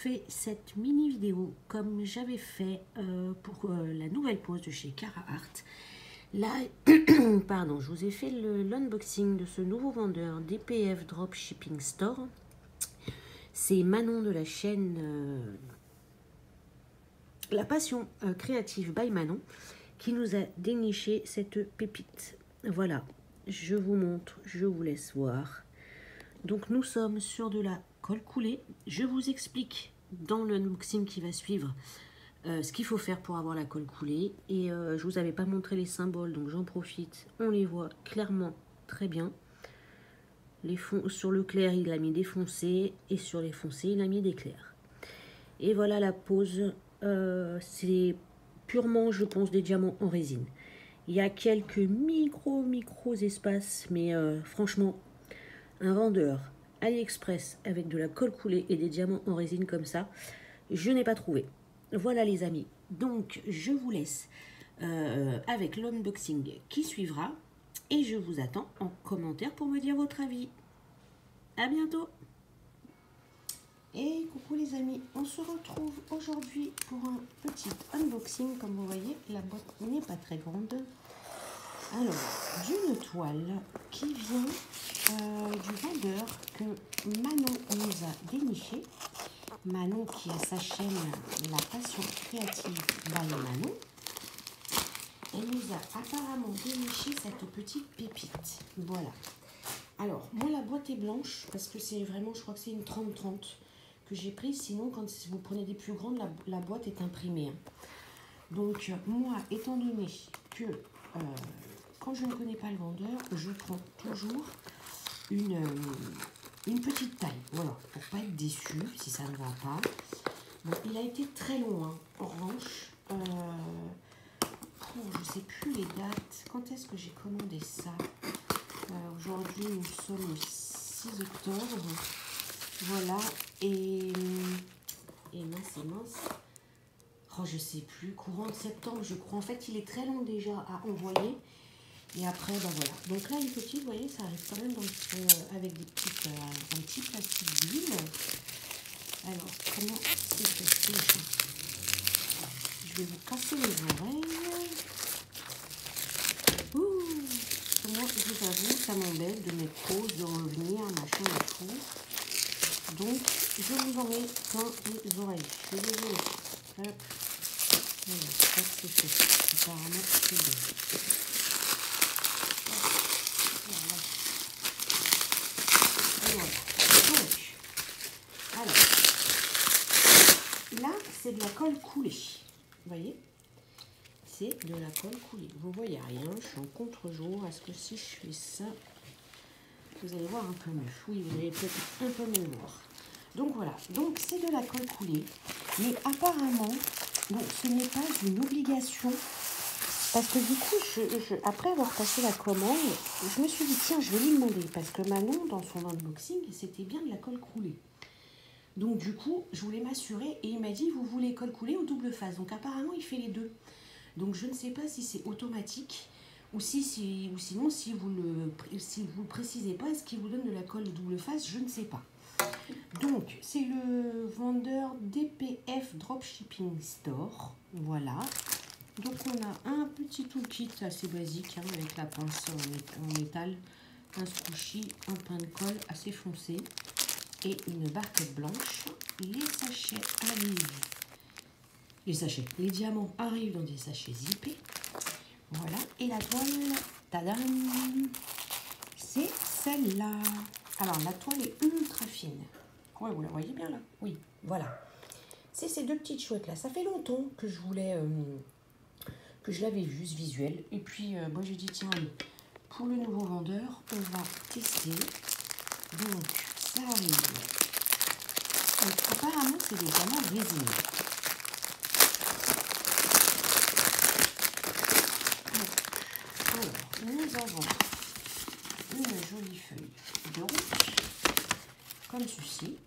refait cette mini vidéo comme j'avais fait pour la nouvelle pose de chez Carhartt. Là, pardon, je vous ai fait l'unboxing de ce nouveau vendeur DPF Dropshipping Store. C'est Manon de la chaîne La Passion Créative by Manon qui nous a déniché cette pépite. Voilà, je vous montre, je vous laisse voir. Donc nous sommes sur de la colle coulée. Je vous explique dans l'unboxing qui va suivre ce qu'il faut faire pour avoir la colle coulée. Et je vous avais pas montré les symboles, donc j'en profite. On les voit clairement très bien. Sur le clair, il a mis des foncés et sur les foncés, il a mis des clairs. Et voilà la pose. C'est purement, je pense, des diamants en résine. Il y a quelques micros espaces, mais franchement, un vendeur AliExpress avec de la colle coulée et des diamants en résine comme ça, je n'ai pas trouvé. Voilà les amis, donc je vous laisse avec l'unboxing qui suivra et je vous attends en commentaire pour me dire votre avis. À bientôt. Et coucou les amis, on se retrouve aujourd'hui pour un petit unboxing. Comme vous voyez, la boîte n'est pas très grande. Alors, d'une toile qui vient du vendeur que Manon nous a déniché. Manon qui a sa chaîne La Passion Créative by Manon. Elle nous a apparemment déniché cette petite pépite. Voilà. Alors, moi la boîte est blanche parce que c'est vraiment, je crois que c'est une 30-30 que j'ai prise. Sinon, quand vous prenez des plus grandes, la boîte est imprimée. Donc, moi, étant donné que quand je ne connais pas le vendeur, je prends toujours une petite taille, voilà, pour pas être déçu si ça ne va pas. Bon, il a été très long, hein. En revanche, je sais plus les dates. Quand est-ce que j'ai commandé ça? Aujourd'hui, nous sommes le 6 octobre. Voilà, et mince. Oh, je sais plus, courant de septembre, je crois. En fait, il est très long déjà à envoyer. Et après, ben voilà. Donc là, une petite, vous voyez, ça arrive quand même avec des petites, un petit plastique d'huile. Alors, comment c'est fait? Je vais vous casser les oreilles. Ouh, moi, je vous avoue, ça m'embête de mettre pause, de revenir, machin et tout. Donc, je vous en mets plein les oreilles. Je suis désolée. Hop. Voilà, ça c'est fait. Apparemment, c'est bien. C'est de la colle coulée, vous voyez, c'est de la colle coulée. Vous voyez rien, je suis en contre-jour. Est-ce que si je fais ça, vous allez voir un peu mieux? Oui, vous allez peut-être un peu mieux voir. Donc voilà, donc c'est de la colle coulée, mais apparemment, bon, ce n'est pas une obligation, parce que du coup, après avoir passé la commande, je me suis dit, tiens, je vais lui demander, parce que Manon, dans son unboxing, c'était bien de la colle coulée. Donc du coup, je voulais m'assurer et il m'a dit, vous voulez colle coulée ou double face? Donc apparemment, il fait les deux. Donc je ne sais pas si c'est automatique ou sinon, si vous le précisez pas, est-ce qu'il vous donne de la colle double face? Je ne sais pas. Donc, c'est le vendeur DPF Dropshipping Store. Voilà. Donc on a un petit toolkit assez basique, hein, avec la pince en métal, un squishy, un pain de colle assez foncé et une barquette blanche. Les sachets arrivent, les diamants arrivent dans des sachets zippés. Voilà, et la toile, tadam, c'est celle-là. Alors la toile est ultra fine. Ouais, vous la voyez bien là? Oui, voilà. C'est ces deux petites chouettes là. Ça fait longtemps que je voulais, que je l'avais vu ce visuel. Et puis moi j'ai dit tiens, pour le nouveau vendeur, on va tester. Donc ça arrive. Donc, apparemment, c'est des diamants résineux. Alors, nous avons une jolie feuille de route, comme ceci.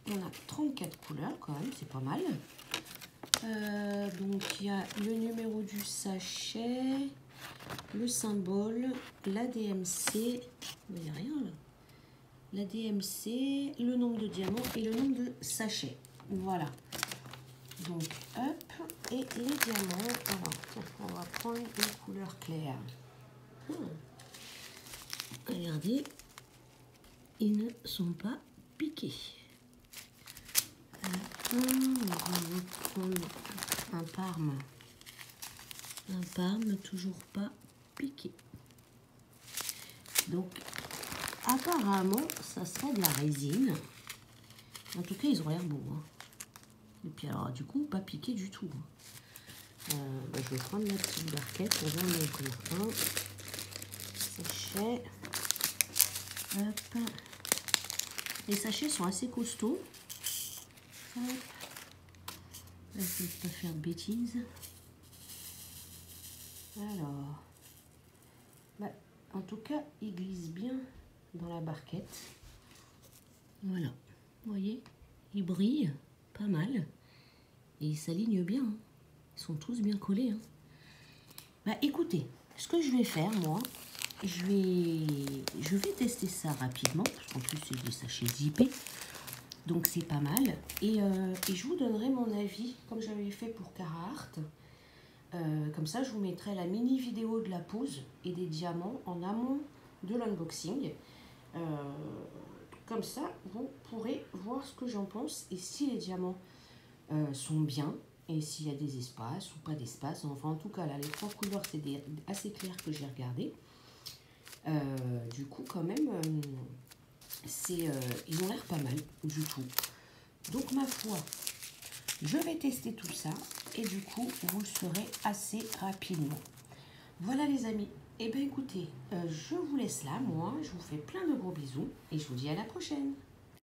On a 34 couleurs quand même, c'est pas mal. Donc, il y a le numéro du sachet, le symbole, la DMC, il n'y a rien là. La DMC, le nombre de diamants et le nombre de sachets. Voilà. Donc, hop, et les diamants. Alors, on va prendre une couleur claire. Regardez, ils ne sont pas piqués. On va prendre un parme. Un parme toujours pas piqué. Donc, apparemment, ça serait de la résine. En tout cas, ils ont l'air beaux. Hein. Et puis alors, du coup, pas piqué du tout. Je vais prendre la petite barquette. On va en ouvrir un. Sachet. Hop. Les sachets sont assez costauds. Hop. Là, je ne vais pas faire de bêtises. Alors. Bah, en tout cas, ils glissent bien dans la barquette. Voilà. Vous voyez, ils brillent pas mal. Et ils s'alignent bien. Hein. Ils sont tous bien collés. Hein. Bah écoutez, ce que je vais faire, moi, je vais tester ça rapidement. Parce qu'en plus, c'est des sachets zippés. Donc c'est pas mal. Et je vous donnerai mon avis, comme j'avais fait pour Carhartt. Comme ça, je vous mettrai la mini vidéo de la pose et des diamants en amont de l'unboxing. Comme ça, vous pourrez voir ce que j'en pense et si les diamants sont bien et s'il y a des espaces ou pas d'espace. Enfin, en tout cas, là, les trois couleurs, c'est assez clair que j'ai regardé. Du coup, quand même, ils ont l'air pas mal du tout. Donc, ma foi, je vais tester tout ça et du coup, vous le saurez assez rapidement. Voilà les amis. Eh bien écoutez, je vous laisse là, moi, je vous fais plein de gros bisous et je vous dis à la prochaine.